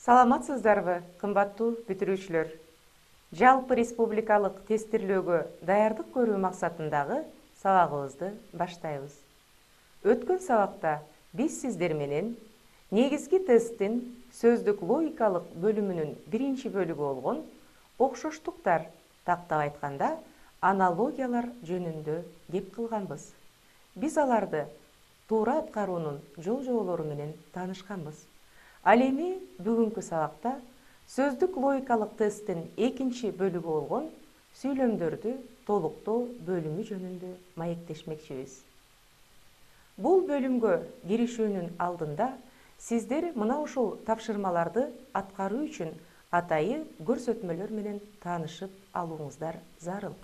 Саламатсыздарбы, кымбаттуу бүтүрүүчүлөр? Жалпы республикалык тестирлөөгө даярдык көрүү максатындагы сабагыбызды баштайбыз. Өткөн сабакта биз сиздер менен негизги тесттин сөздүк логикалык бөлүмүнүн биринчи бөлүгү болгон окшоштуктар, тактап айтканда аналогиялар жөнүндө кеп кылганбыз. Биз аларды туура аткаруунун жол-жоболору менен таанышканбыз. Ал эми бүгүнкү сабакта сөздүк логикалык тесттин экинчи бөлүгү болгон сүйлөмдөрдү толуктоо бөлүмү жөнүндө маектешмекчибиз. Бул бөлүмгө киришүүнүн алдында сиздер мына ушул тапшырмаларды аткаруу үчүн атайы көрсөтмөлөр менен таанышып алууңуздар зарыл.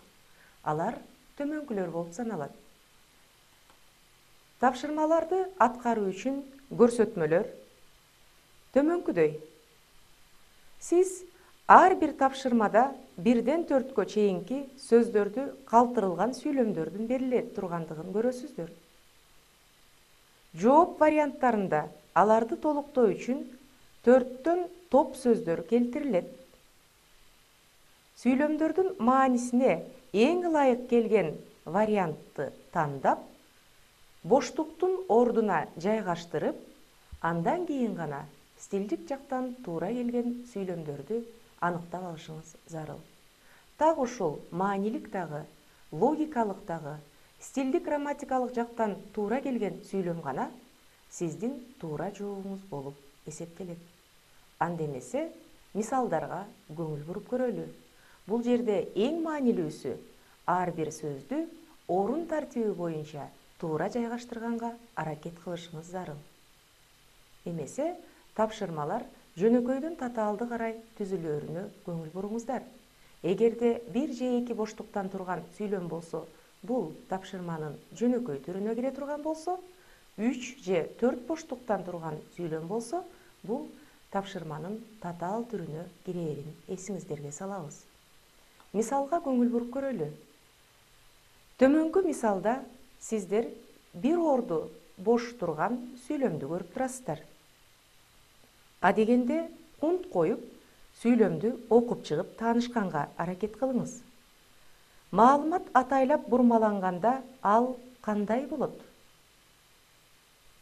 Алар төмөнкүлөр болуп саналат. Тапшырмаларды аткаруу үчүн көрсөтмөлөр төмөнкүдөй. Сиз ар бир тапшырмада 1-4 чейинки сөздөрдү калтырылган сүйлөмдөрдүн бериле тургандыгын көрөсүздөр. Жооп варианттарында аларды толуктоо үчүн 4төн топ сөздөр келтирилет. Сүйлөмдөрдүн маанисине эң ылайык келген вариантты тандап, боштуктун ордуна жайгаштырып, андан кийин гана стилдик жактан туура келген сүйлөмдөрдү аныктап алышыңыз зарыл. Так ушул маанилик дагы, логикалык дагы, стилдик грамматикалык жактан туура келген сүйлөм гана сиздин туура жообуңуз болуп эсептелет. Анда эмесе мисалдарга көңүл буруп көрөлү. Бул жерде эң маанилүүсү ар бир сөздү орун тартиби боюнча туура жайгаштырганга аракет кылышыңыз зарыл. Эмесе тапшырмалар жөнөкөйдөн татаалды карай түзүлөөрүнө көңүл буруңуздар. Эгерде 1 же 2 боштуктан турган сүйлөм болсо, бул тапшырманын жөнөкөй түрүнө кире турган болсо, 3 же 4 боштуктан турган сүйлөм болсо, бул тапшырманын татаал түрүнө кирээрин эсиңиздерге салабыз. Мисалга көңүл буруп көрөлү. Төмөнкү мисалда сиздер бир орду бош турган сүйлөмдү көрүп турасыздар. Адегенде кунт коюп, сүйлөмдү окуп чыгып таанышканга аракет кылыңыз. Маалымат атайлап бурмаланганда ал кандай болот?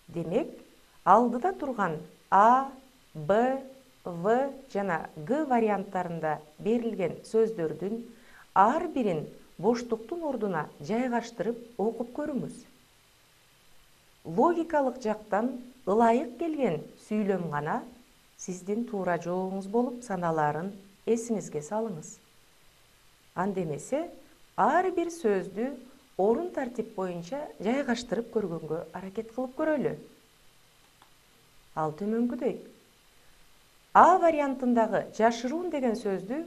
Демек, алдыда турган А, Б, В жана Г варианттарында берилген сөздөрдүн ар бирин боштуктун ордуна жайгаштырып окуп көрүңүз. Логикалык жактан ылайык келген сүйлөм гана сиздин туура жообуңуз болуп саналаарын эсиңизге салыңыз. Анда эмесе ар бир сөздү орун тартип боюнча жайгаштырып көргөнгө аракет кылып көрөлү. Ал төмөнкүдөй. А вариантындагы жашыруун деген сөздү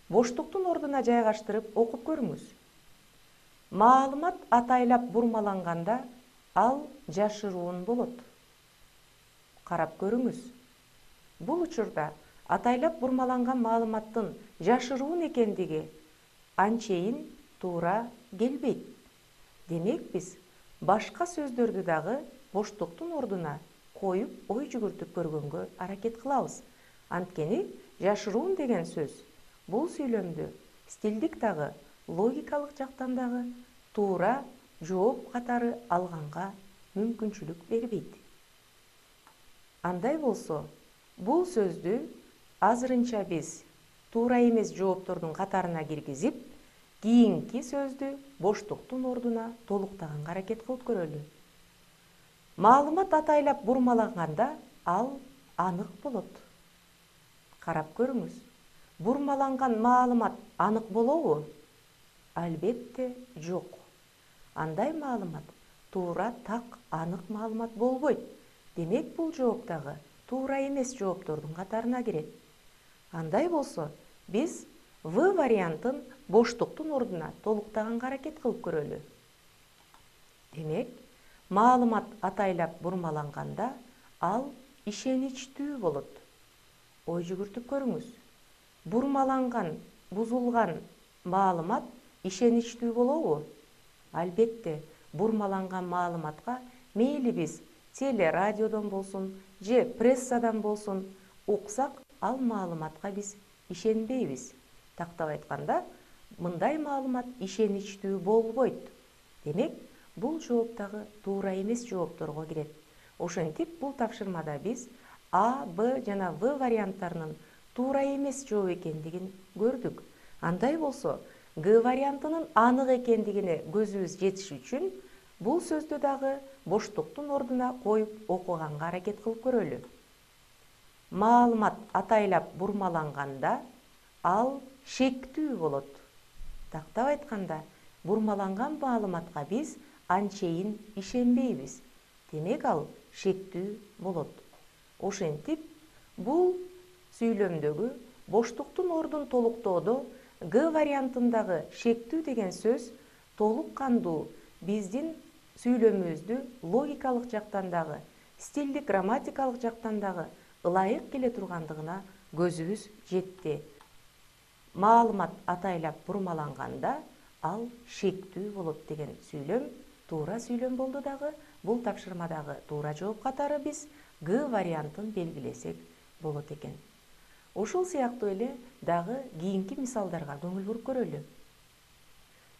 боштуктун ордуна жайгаштырып окуп көрүңүз. Маалымат атайлап бурмаланганда ал жашыруун болот. Карап көрүңүз. Бул учурда атайлап бурмаланган маалыматтын жашыруун экендиги анчейин туура келбейт. Демек, биз башка сөздөрдү дагы боштуктун ордуна коюп, ой жүгүртүп көргөнгө аракет кылабыз. Анткени жашыруун деген сөз бул сүйлөмдү стилдик дагы, логикалык жактан дагы туура жооп катары алганга мүмкүнчүлүк бербейт. Андай болсо, бул сөздү азырынча биз туура эмес жооптордун катарына киргизип, кийинки сөздү боштуктун ордуна толуктаганга аракет кылып көрөлү. Маалымат атайлап бурмаланганда ал анык болот. Карап көрүңүз. Бурмаланган маалымат анык болобу? Албетте жок. Андай маалымат туура так анык маалымат болбойт. Демек, бул жооптагы туура эмес жооптордун катарына кирет. Андай болсо, биз В вариантын боштуктун ордуна толуктаганга аракет кылып көрөлү. Демек, маалымат атайлап бурмаланганда ал ишеничтүү болот. Ой жүгүртүп көрүңүз. Бурмаланган, бузулган маалымат ишеничтүү болобу? Албетте, бурмаланган маалыматка мейли биз телерадиодон болсун, же прессадан болсун, уксак, ал маалыматка биз ишенбейбиз. Тактап айтканда, мындай маалымат ишеничтүү болбойт. Демек, бул жооп дагы туура эмес жоопторго кирет. Ошентип, бул тапшырмада биз А, Б жана В варианттарынын туура эмес жооп экендигин көрдүк. Андай болсо, Г вариантынын анык экендигине көзүбүз жетиш үчүн бул сөздү дагы боштуктун ордуна коюп окуганга аракет кылып көрөлү. Маалымат атайлап бурмаланганда ал шектүү болот. Тактап айтканда, бурмаланган маалыматка биз анчейин ишенбейбиз. Демек, ал шектүү болот. Ошентип, бул сүйлөмдөгү боштуктун ордун толуктоодо Г вариантындагы шектүү деген сөз толук кандуу биздин сүйлөмүбүздү логикалык жактан дагы, стилдик грамматикалык жактан дагы ылайык келе тургандыгына көзүбүз жетти. Маалымат атайлап бурмаланганда ал шектүү болот деген сүйлөм туура сүйлөм болду дагы. Бул тапшырмадагы туура жооп катары биз Г вариантын белгилесек болот экен. Ушул сыяктуу эле дагы кийинки мисалдарга көңүл буруп көрөлү.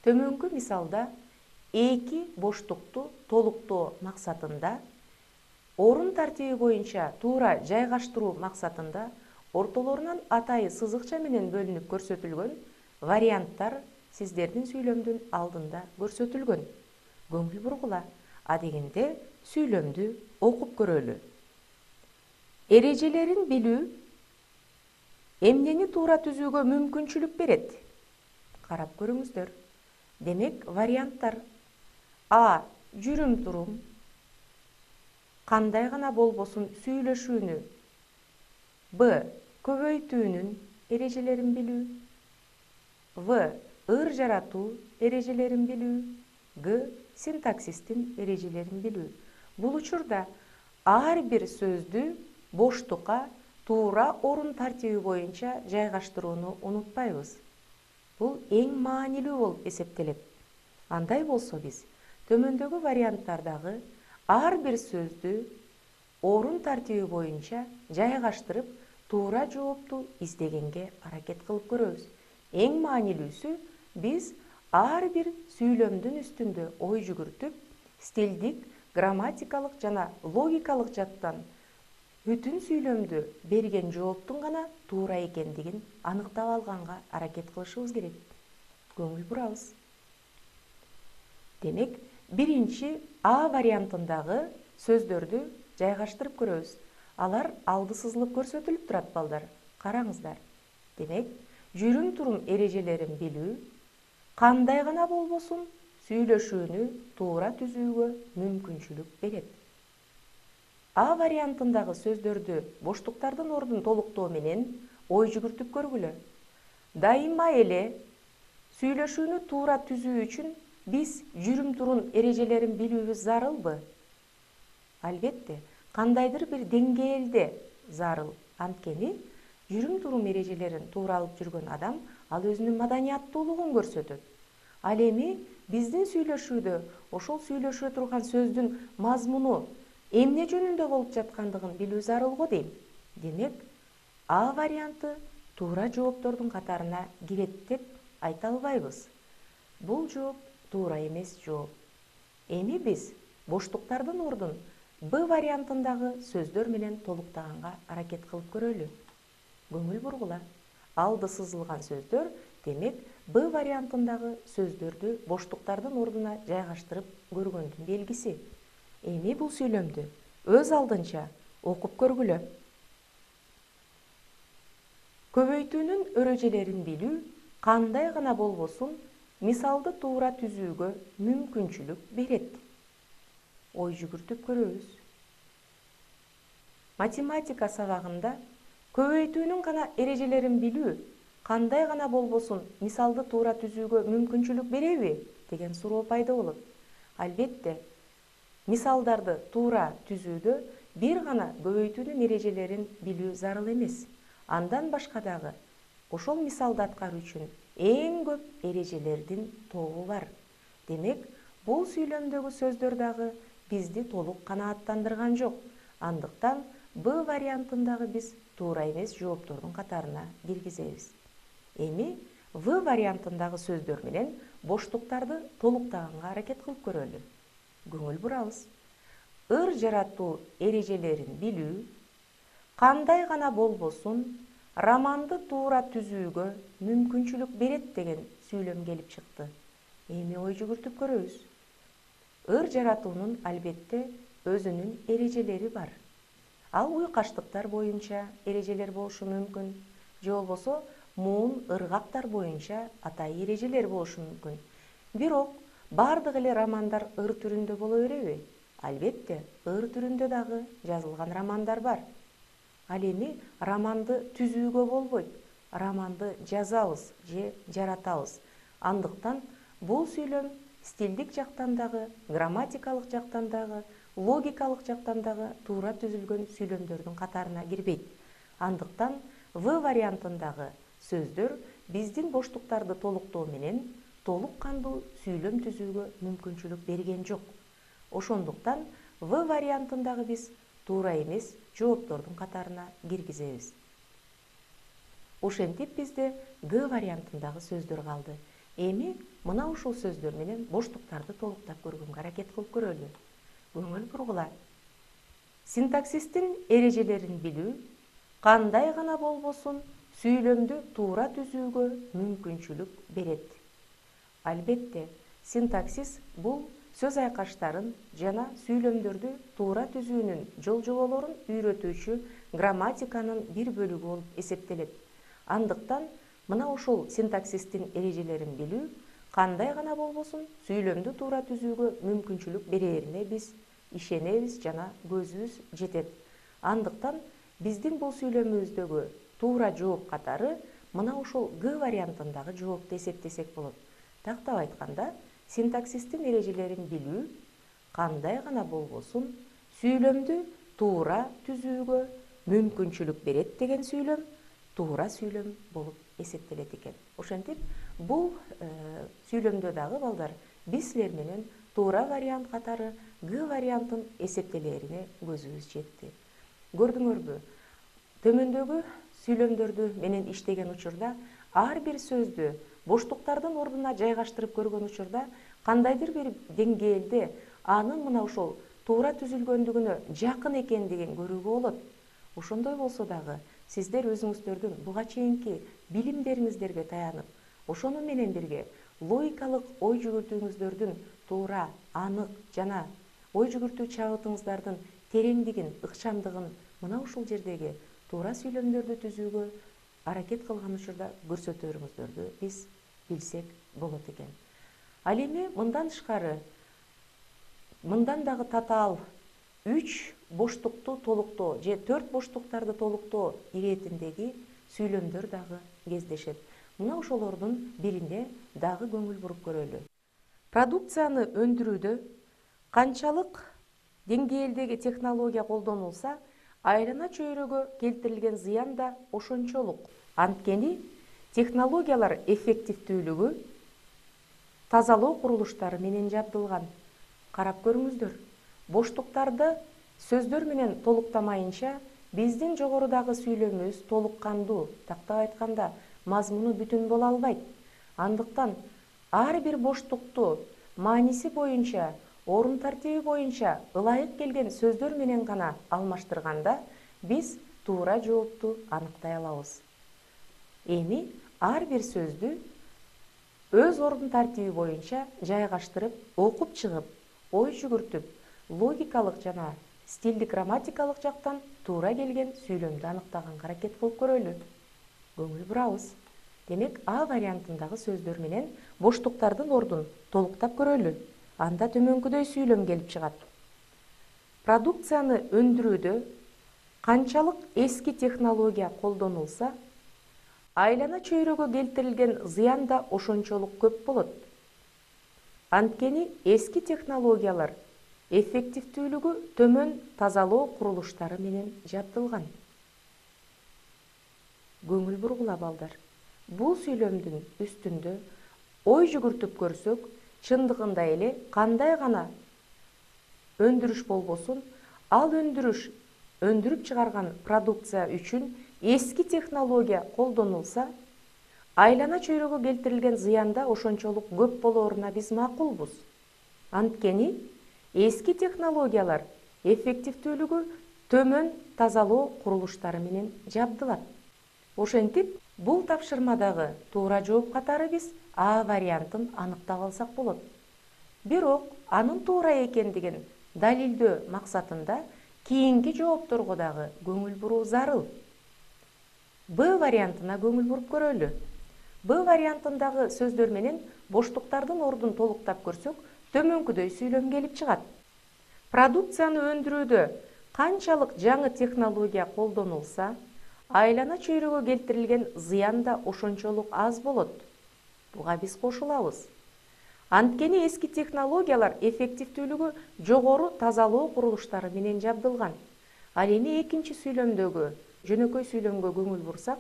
Төмөнкү мисалда эки боштукту толуктоо максатында орун тартиби боюнча туура жайгаштыруу максатында ортолорунан атайы сызыкча менен бөлүнүп көрсөтүлгөн варианттар сиздердин сүйлөмдүн алдында көрсөтүлгөн. Көңүл бургула. Адегенде сүйлөмдү окуп көрөлү. Эрежелерин билүү эмнени туура түзүүгө мүмкүнчүлүк берет? Карап көрүңүздөр. Демек, варианттар: А. Жүрүм-турум, кандай гана болбосун сүйлөшүүнү. Б. Көбөйтүүнүн эрежелерин билүү. В. Ыр жаратуу эрежелерин билүү. Г. Синтаксистин эрежелерин билүү. Бул учурда ар бир сөздү боштукка туура орун тартиби боюнча жайгаштырууну унутпайбыз. Бул эң маанилүү болуп эсептелет. Андай болсо биз төмөндөгү варианттардагы ар бир сөздү орун тартиби боюнча жайгаштырып, туура жоопту издегенге аракет кылып көрөбүз. Эң маанилүүсү биз ар бир сүйлөмдүн үстүндө ой жүгүртүп, стилдик, грамматикалык жана логикалык жактан бүтүн сүйлөмдү берген жооптун гана туура экендигин аныктап алганга аракет кылышыбыз керек. Көңүл бурабыз. Демек, биринчи А вариантындагы сөздөрдү жайгаштырып көрөбүз. Алар алды сызылып көрсөтүлүп турат балдар. Караңыздар. Демек, жүрүм-турум эрежелерин билүү кандай гана болбосун сүйлөшүүнү туура түзүүгө мүмкүнчүлүк берет. А вариантындагы сөздөрдү боштуктардын ордун толуктоо менен ой жүгүртүп көргүлө. Дайыма эле сүйлөшүүнү туура түзүү үчүн биз жүрүм-турум эрежелерин билүүбүз зарылбы? Албетте, кандайдыр бир деңгээлде зарыл. Анткени жүрүм-турум эрежелерин туура алып жүргөн адам ал өзүнүн маданияттуулугун көрсөтөт. Ал эми биздин сүйлөшүүдө ошол сүйлөшө турган сөздүн мазмуну эмне жөнүндө болуп жаткандыгын билүү зарыл го дейм. Демек, А варианты туура жооптордун катарына кирет деп айта албайбыз. Бул жооп туура эмес жооп. Эми биз боштуктардын ордун Б вариантындагы сөздөр менен толуктаганга аракет кылып көрөлү. Көңүл бургула. Алды сызылган сөздөр, демек, Б вариантындагы сөздөрдү боштуктардын ордуна жайгаштырып көргөндүн белгиси. Эми бул сүйлөмдү өз алдынча окуп көргүлө. Көбөйтүүнүн эрежелерин билүү кандай гана болбосун мисалды туура түзүүгө мүмкүнчүлүк берет. Ой жүгүртүп көрөбүз. Математика сабагында көбөйтүүнүн гана эрежелерин билүү кандай гана болбосун мисалды туура түзүүгө мүмкүнчүлүк береби деген суроо пайда болот. Албетте, мисалдарды туура түзүүдө бир гана көбөйтүүнүн эрежелерин билүү зарыл эмес. Андан башка дагы ошол мисалды аткаруу үчүн эң көп эрежелердин тобу бар. Демек, бул сүйлөмдөгү сөздөр дагы бизди толук канааттандырган жок. Андыктан Б вариантындагы биз туура эмес жооптордун катарына киргизебиз. Эми В вариантындагы сөздөр менен боштуктарды толуктаганга аракет кылып көрөлү. Көңүл бурабыз. Ыр жаратуу эрежелерин билүү кандай гана болбосун романды туура түзүүгө мүмкүнчүлүк берет деген сүйлөм келип чыкты. Эми ой жүгүртүп көрөбүз. Ыр жаратуунун албетте өзүнүн эрежелери бар. Ал уйкаштыктар боюнча эрежелер болушу мүмкүн, же болбосо муун ыргактар боюнча атайын эрежелер болушу мүмкүн. Бирок бардык эле романдар ыр түрүндө боло береби? Албетте, ыр түрүндө дагы жазылган романдар бар. Ал эми романды түзүүгө болбойт. Романды жазабыз же жаратабыз. Андыктан бул сүйлөм стилдик жактан дагы, грамматикалык жактан дагы, логикалык жактан дагы туура түзүлгөн сүйлөмдөрдүн катарына кирбейт. Андыктан В вариантындагы сөздөр биздин боштуктарды толуктоо менен толук кандуу сүйлөм түзүүгө мүмкүнчүлүк берген жок. Ошондуктан В вариантындагы биз туура эмес жооптордун катарына киргизебиз. Ошентип бизде Г вариантындагы сөздөр калды. Эми мына ушул сөздөр менен боштуктарды толуктап көргөнгө аракет кылып көрөлү. Көңүл бургула. Синтаксистин эрежелерин билүү кандай гана болбосун сүйлөмдү туура түзүүгө мүмкүнчүлүк берет. Албетте, синтаксис бул сөз айкаштарын жана сүйлөмдөрдү туура түзүүнүн жол-жоболорун үйрөтүүчү грамматиканын бир бөлүгү болуп эсептелет. Андыктан мына ушул синтаксистин эрежелерин билүү кандай гана болбосун сүйлөмдү туура түзүүгө мүмкүнчүлүк берерине биз ишенебиз жана көзүбүз жетет. Андыктан биздин бул сүйлөмүбүздөгү туура жооп катары мына ушул Г вариантындагы жоопту эсептесек болот. Тактап айтканда, синтаксистин эрежелерин билүү кандай гана болбосун сүйлөмдү туура түзүүгө мүмкүнчүлүк берет деген сүйлөм туура сүйлөм болуп эсептелет экен. Ошентип, бул сүйлөмдө дагы балдар биз силер менен туура вариант катары Г вариантын эсептелерине көзүбүз жетти. Көрдүңөрбү? Төмөндөгү сүйлөмдөрдү менен иштеген учурда ар бир сөздү боштуктардын ордуна жайгаштырып көргөн учурда кандайдыр бир деңгээлде анын мына ушул туура түзүлгөндүгүнө жакын экендигин көрүүгө болот. Ошондой болсо дагы сиздер өзүңүздөрдүн буга чейинки билимдериңиздерге таянып, ошону менен бирге логикалык ой жүгүртүүңүздөрдүн туура, анык жана ой жүгүртүү чабытыңыздардын тереңдигин, ыкчамдыгын мына ушул жердеги туура сүйлөмдөрдү түзүүгө аракет кылган учурда көрсөтөрүңүздөрдү биз билсек болот экен. Ал эми мындан тышкары, мындан дагы татаал 3 боштукту толуктоо же 4 боштуктарды толуктоо иретиндеги сүйлөмдөр дагы кездешет. Мына ошолордун бирине дагы көңүл буруп көрөлү. Продукцияны өндүрүүдө канчалык деңгээлдеги технология колдонулса, айлана чөйрөгө келтирилген зыян да ошончолук. Анткени технологиялар эффективдүүлүгү тазалоо курулуштары менен жабдылган. Карап көрүңүздөр. Боштуктарды сөздөр менен толуктамайынча биздин жогорудагы сүйлөмүбүз толук кандуу, тактап айтканда мазмуну бүтүн боло албайт. Андыктан ар бир боштукту мааниси боюнча, орун тартиби боюнча ылайык келген сөздөр менен гана алмаштырганда биз туура жоопту аныктай алабыз. Эми ар бир сөздү өз орун тартиби боюнча жайгаштырып, окуп чыгып, ой жүгүртүп, логикалык жана стилдик грамматикалык жактан туура келген сүйлөмдү аныктаганга аракет кылып көрөлү. Көңүл бурабыз. Демек, А вариантындагы сөздөр менен боштуктардын ордун толуктап көрөлү. Анда төмөнкүдөй сүйлөм келип чыгат. Продукцияны өндүрүүдө канчалык эски технология колдонулса, айлана чөйрөгө келтирилген зыян да ошончолук көп болот. Анткени эски технологиялар эффективдүүлүгү төмөн тазалоо курулуштары менен жабдылган. Көңүл бургула балдар. Бул сүйлөмдүн үстүндө ой жүгүртүп көрсөк, чындыгында эле кандай гана өндүрүш болбосун, ал өндүрүш өндүрүп чыгарган продукция үчүн эски технология колдонулса, айлана чөйрөгө келтирилген зыян да ошончолук көп болоруна биз макулбуз. Анткени эски технологиялар эффективдүүлүгү төмөн тазалоо курулуштары менен жабдылат. Ошентип, бул тапшырмадагы туура жооп катары биз А вариантын аныктап алсак болот. Бирок анын туура экендигин далилдөө максатында кийинки жоопторго дагы көңүл буруу зарыл. Б вариантына көңүл буруп көрөлү. Б вариантындагы сөздөр менен боштуктардын ордун толуктап көрсөк, төмөнкүдөй сүйлөм келип чыгат. Продукцияны өндүрүүдө канчалык жаңы технология колдонулса, айлана чөйрөгө келтирилген зыян да ошончолук аз болот. Буга биз кошулабыз. Анткени эски технологиялар эффективдүүлүгү жогору тазалоо курулуштары менен жабдылган. Ал эми экинчи сүйлөмдөгү жөнөкөй сүйлөмгө көңүл бурсак,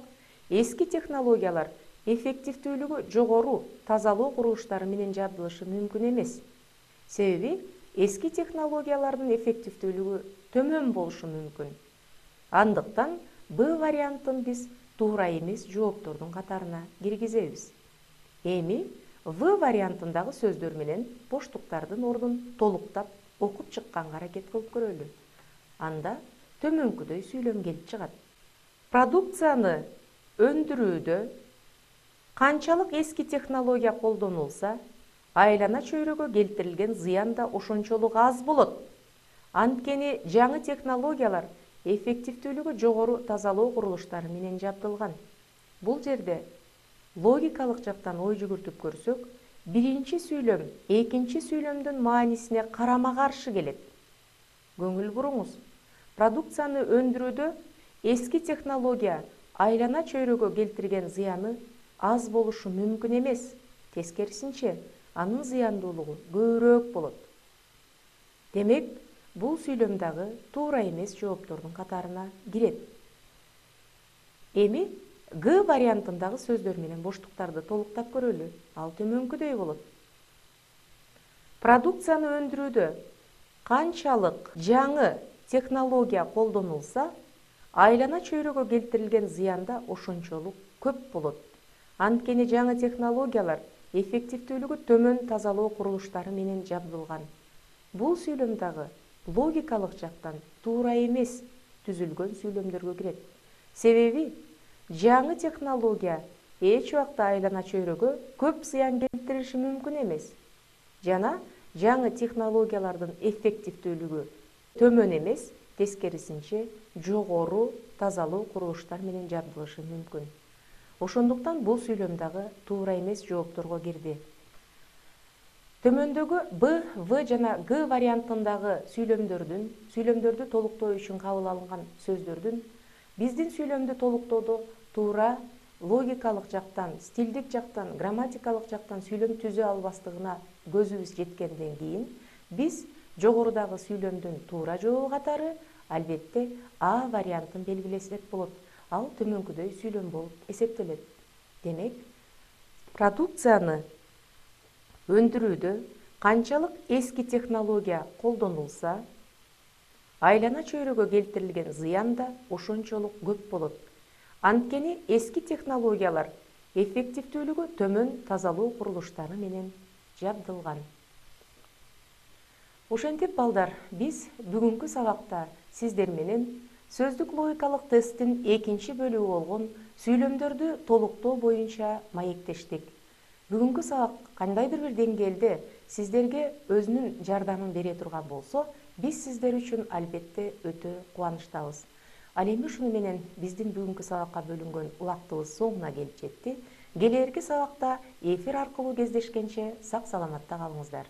эски технологиялар эффективдүүлүгү жогору тазалоо курулуштары менен жабдылышы мүмкүн эмес. Себеби эски технологиялардын эффективдүүлүгү төмөн болушу мүмкүн. Андыктан Б вариантын биз туура эмес жооптордун катарына киргизебиз. Эми В вариантындагы сөздөр менен боштуктардын ордун толуктап окуп чыкканга аракет кылып көрөлү. Анда төмөнкүдөй сүйлөм келип чыгат. Продукцияны өндүрүүдө канчалык эски технология колдонулса, айлана чөйрөгө келтирилген зыян да ошончолук аз болот. Анткени жаңы технологиялар эффективдүүлүгү жогору тазалоо курулуштары менен жабдылган. Бул жерде логикалык жактан ой жүгүртүп көрсөк, биринчи сүйлөм экинчи сүйлөмдүн маанисине карама каршы келет. Көңүл буруңуз, продукцияны өндүрүүдө эски технология айлана чөйрөгө келтирген зыяны аз болушу мүмкүн эмес. Тескерисинче, анын зыяндуулугу көбүрөөк болот. Демек, бул сүйлөм дагы туура эмес жооптордун катарына кирет. Эми Г вариантындагы сөздөр менен боштуктарды толуктап көрөлү. Ал төмөнкүдөй болот. Продукцияны өндүрүүдө канчалык жаңы технология колдонулса, айлана чөйрөгө келтирилген зыян да ошончолук көп болот. Анткени жаңы технологиялар эффективдүүлүгү төмөн тазалоо курулуштары менен жабдылган. Бул сүйлөм дагы логикалык жактан туура эмес түзүлгөн сүйлөмдөргө кирет. Себеби жаңы технология эч убакта айлана чөйрөгө көп зыян келтириши мүмкүн эмес. Жана жаңы технологиялардын эффективдүүлүгү төмөн эмес, тескерисинче жогору тазалоо курулуштар менен жабдылышы мүмкүн. Ошондуктан бул сүйлөм дагы туура эмес жоопторго кирди. Төмөндөгү Б, В жана Г вариантындагы сүйлөмдөрдү толуктоо үчүн кабыл алынган сөздөрдүн биздин сүйлөмдү толуктоодо туура логикалык жактан, стилдик жактан, грамматикалык жактан сүйлөм түзө албастыгына көзүбүз жеткенден кийин, биз жогорудагы сүйлөмдүн туура жообу катары албетте А вариантын белгилесек болот. Ал төмөнкүдөй сүйлөм болуп эсептелет. Демек, продукцияны өндүрүүдө канчалык эски технология колдонулса, айлана чөйрөгө келтирилген зыян да ошончолук көп болот. Анткени эски технологиялар эффективдүүлүгү төмөн тазалоо курулуштары менен жабдылган. Ошентип балдар, биз бүгүнкү сабакта сиздер менен сөздүк логикалык тесттин экинчи бөлүгү болгон сүйлөмдөрдү толуктоо боюнча маектештик. Бүгүнкү сабак кандайдыр бир деңгээлде сиздерге өзүнүн жардамын бере турган болсо, биз сиздер үчүн албетте өтө кубанычтабыз. Ал эми ушуну менен биздин бүгүнкү сабакка бөлүнгөн убактыбыз соңуна келип жетти. Келээрки сабакта эфир аркылуу кездешкенче сак саламатта калыңыздар.